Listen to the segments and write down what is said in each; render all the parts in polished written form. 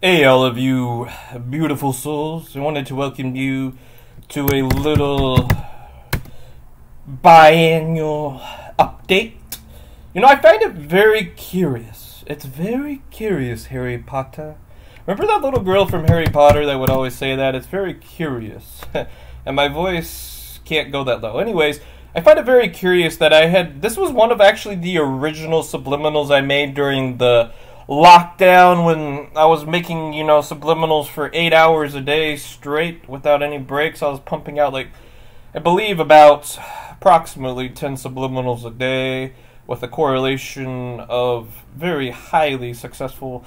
Hey, all of you beautiful souls. I wanted to welcome you to a little biannual update. You know, I find it very curious. It's very curious, Harry Potter. Remember that little girl from Harry Potter that would always say that? It's very curious. And my voice can't go that low. Anyways, I find it very curious that this was one of actually the original subliminals I made during the lockdown when I was making, subliminals for 8 hours a day straight without any breaks. I was pumping out, I believe about approximately 10 subliminals a day with a correlation of very highly successful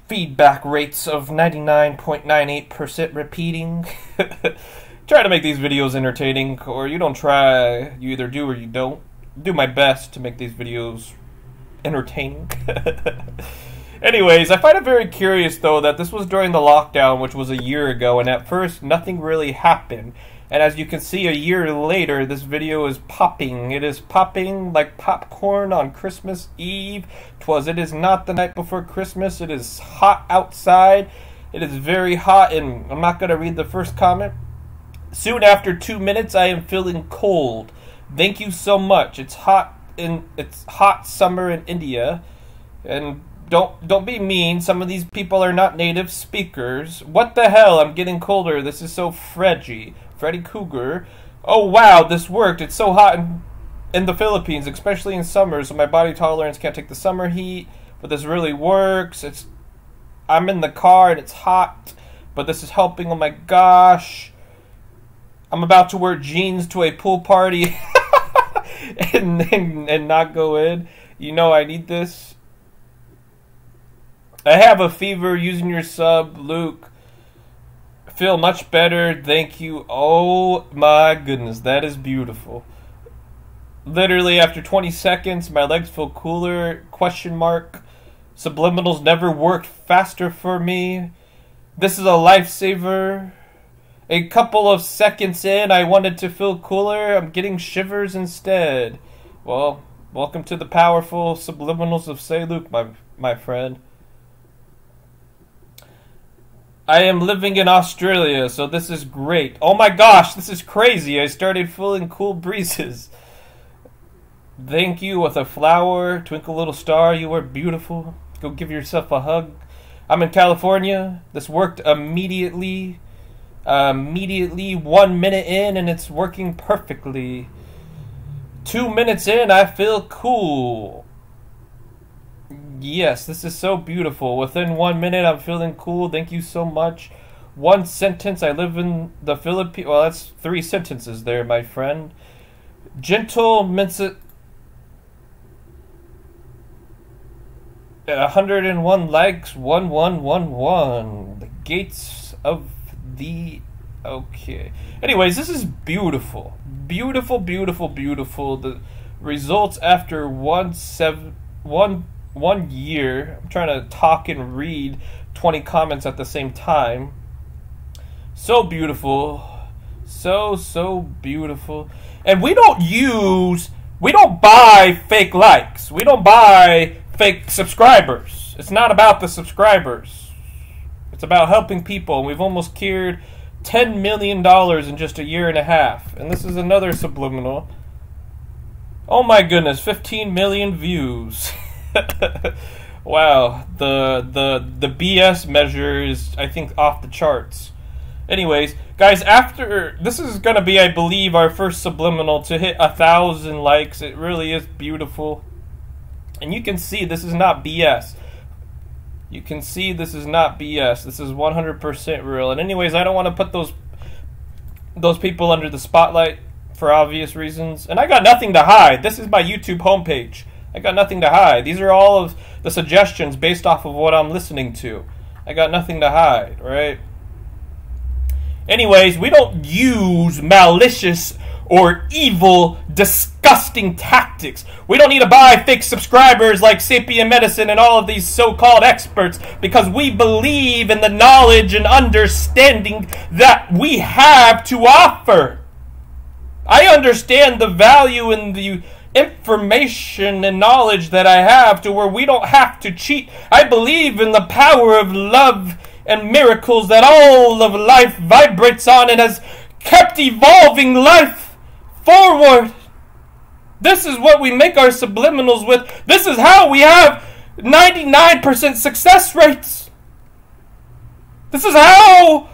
feedback rates of 99.98% repeating. Try to make these videos entertaining, or you don't try, you either do or you don't. Do my best to make these videos entertaining. Anyways, I find it very curious though that this was during the lockdown, which was a year ago, and at first nothing really happened. And as you can see, a year later, this video is popping. It is popping like popcorn on Christmas Eve. It is not the night before Christmas. It is hot outside. It is very hot, and I'm not going to read the first comment. Soon after 2 minutes, I am feeling cold. Thank you so much. It's hot summer in India, and don't be mean. Some of these people are not native speakers. What the hell? I'm getting colder. This is so Freddy Cougar. Oh wow, this worked. It's so hot in the Philippines, especially in summer, so my body tolerance can't take the summer heat, but this really works. I'm in the car and it's hot, but this is helping. Oh my gosh, I'm about to wear jeans to a pool party and not go in. I need this. I have a fever. Using your sub, Luke. Feel much better. Thank you. Oh my goodness, that is beautiful. Literally after 20 seconds, my legs feel cooler. ? Subliminals never worked faster for me. This is a lifesaver. A couple of seconds in, I wanted to feel cooler. I'm getting shivers instead. Well, welcome to the powerful subliminals of Seiluke, my friend. I am living in Australia, so this is great. Oh my gosh, this is crazy. I started feeling cool breezes. Thank you with a flower. Twinkle little star, you are beautiful. Go give yourself a hug. I'm in California. This worked immediately. 1 minute in, and it's working perfectly. 2 minutes in, I feel cool. Yes, this is so beautiful. Within 1 minute, I'm feeling cool. Thank you so much. One sentence. I live in the Philippines. Well, that's 3 sentences there, my friend. Gentle mince. 101 likes. 1111. The gates of okay. Anyways, this is beautiful. Beautiful, beautiful, beautiful. The results after 1 year. I'm trying to talk and read 20 comments at the same time. So beautiful. So beautiful. And we don't buy fake likes. We don't buy fake subscribers. It's not about the subscribers. It's about helping people. And we've almost cleared $10 million in just a year and a half. And this is another subliminal. Oh my goodness, 15 million views. Wow, the BS measure is, I think, off the charts. Anyways, guys, after this is gonna be, I believe, our first subliminal to hit 1,000 likes. It really is beautiful, and you can see this is not BS. You can see this is not BS. This is 100% real. And anyways, I don't want to put those people under the spotlight for obvious reasons. And I got nothing to hide. This is my YouTube homepage. I got nothing to hide. These are all of the suggestions based off of what I'm listening to. I got nothing to hide, right? Anyways, we don't use malicious or evil, disgusting tactics. We don't need to buy fake subscribers like Sapien Medicine and all of these so-called experts, because we believe in the knowledge and understanding that we have to offer. I understand the value in the information and knowledge that I have to where we don't have to cheat. I believe in the power of love and miracles that all of life vibrates on and has kept evolving life forward. This is what we make our subliminals with. This is how we have 99% success rates. This is how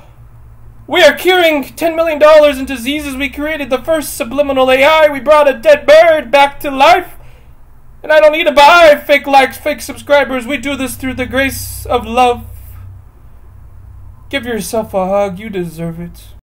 we are curing $10 million in diseases. We created the first subliminal AI. We brought a dead bird back to life. And I don't need to buy fake likes, fake subscribers. We do this through the grace of love. Give yourself a hug. You deserve it.